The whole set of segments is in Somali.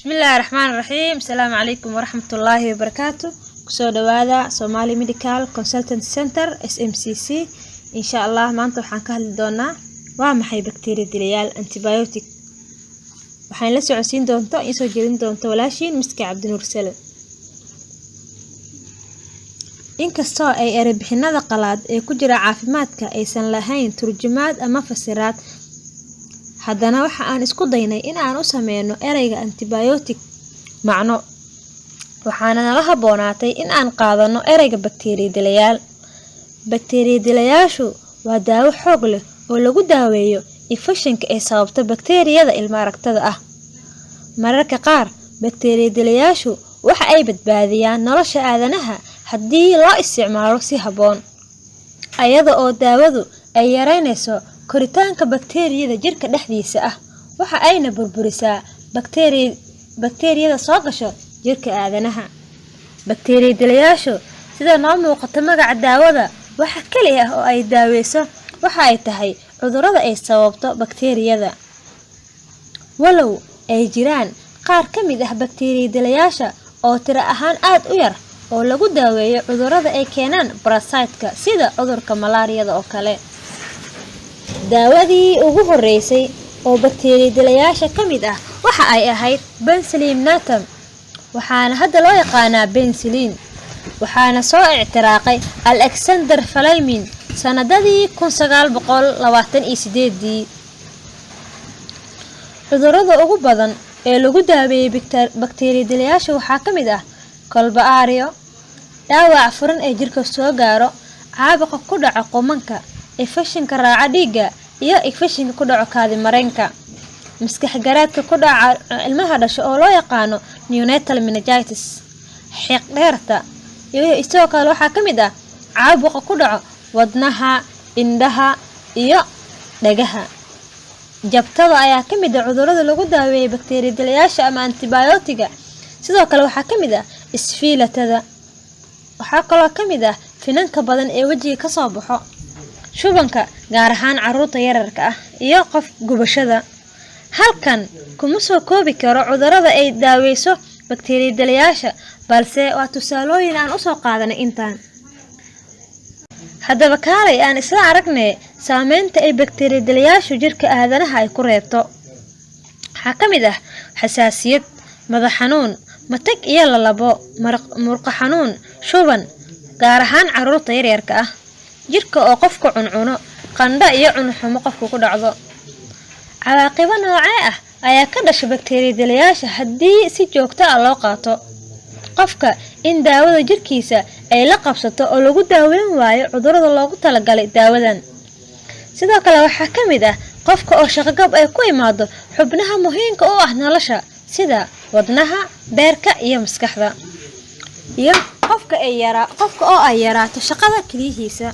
بسم الله الرحمن الرحيم. السلام عليكم ورحمة الله وبركاته. كسو دوادا Somali Medical Consultant Center SMCC. إن شاء الله maanta waxaan ka hadli doonaa waa maxay bacteria dilayaal antibiotic. waxaan la socodsiin doonto in soo jeedin doonto walaashiin Miski Cabdinuur Sale. inkastoo ay erebixinada qalaad ee ku jira caafimaadka aysan lahayn turjumaad ama fasiraad, haddana waxa aan isku daynay in aan u sameeyno ereyga antibiotic macno. waxaana nala haboonaatay in aan qaadano ereyga bacteria dilayaal. bacteria dilayaashu waa daawo xoog leh oo lagu daaweeyo infekshanka ee sababta bakteeriyada ilma aragtada ah. mararka qaar bacteria dilayaashu waxa ay badbaadiyaan nolosha aadanaha haddii loo isticmaalo si habboon, ayada oo daawadu ay yareynayso koritaanka bakteeriyada jirka dhexdiisa ah. waxa ayna burburisaa bakteeriyada soo gasho jirka aadanaha. bacteria dilayaashu sida noo muuqata magaca daawada waxa kaliya oo ay daaweyso waxa ay tahay cudurrada ay sababto bakteeriyada, walow ay jiraan qaar ka mid ah bacteria dilayaasha oo tiro ahaan aad u yar oo lagu daaweeyo cudurrada ay keenaan parasite-ka sida cudurka malaariyada oo kale. daawadii ugu horeysay oo bacteria dilayaasha ka mid ah waxa ay ahayd penicillin natum, waxaana hadda loo yaqaanaa penicillin. waxaana soo ictiraaqay Alexander Fleming sanadadii 1928. cudurrada ugu badan ee lagu daaweeyay bacteria dilayaasha waxaa ka mid ah kolbaario, dhaawac furan ee jirka soo gaaro, caabuqa ku dhaco qumanka, infekshanka raaca dhiigga, iyo infekshanka ku dhaco kaadi mareenka, maskax garaadka ku dhaca ilmaha dhasho oo loo yaqaano neonatal meningitis, xiiq dheerta, iyo sidoo kale waxaa ka mid ah caabuqa ku dhaco wadnaha, indhaha iyo dhagaha. jabtada ayaa ka mid ah cudurrada lagu daaweeyay bacteria dilayaasha ama antibiotiga. sidoo kale waxaa ka mid ah isfiilatada. waxaa kaloo ka mid ah finanka badan ee wajiga ka soo baxo, shubanka gaar ahaan carruurta yararka ah, iyo qof gubashada. halkan kuma soo koobi karo cudurrada ay daaweyso bacteria dilayaasha, balse waa tusaalooyin aan u soo qaadanay intaan. haddaba kaalay aan isla aragnay saameynta ay bacteria dilayaashu jirka aadanaha ay ku reebto. waxaa ka mid ah xasaasiyad, madax xanuun, matag iyo lalabo, murqo xanuun, shuban gaar ahaan carruurta yaryarka ah, jirka oo qofka cuncuno, qandho iyo cunxumo qofka ku dhacdo. cawaaqibo noocee ah ayaa ka dhasha bacteria dilayaasha haddii si joogto ah loo qaato? qofka in daawada jirkiisa ay la qabsato oo lagu daaweyn waayo cudurrada loogu talagalay daawadan. sidoo kale waxaa ka mid ah qofka oo shaqagab ay ku imaado xubnaha muhiimka u ah nolosha sida wadnaha, beerka iyo maskaxda, iyo qofka oo ay yaraato shaqada kaliyihiisa.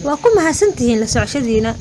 waa ku mahadsantihiin la socoshadiina.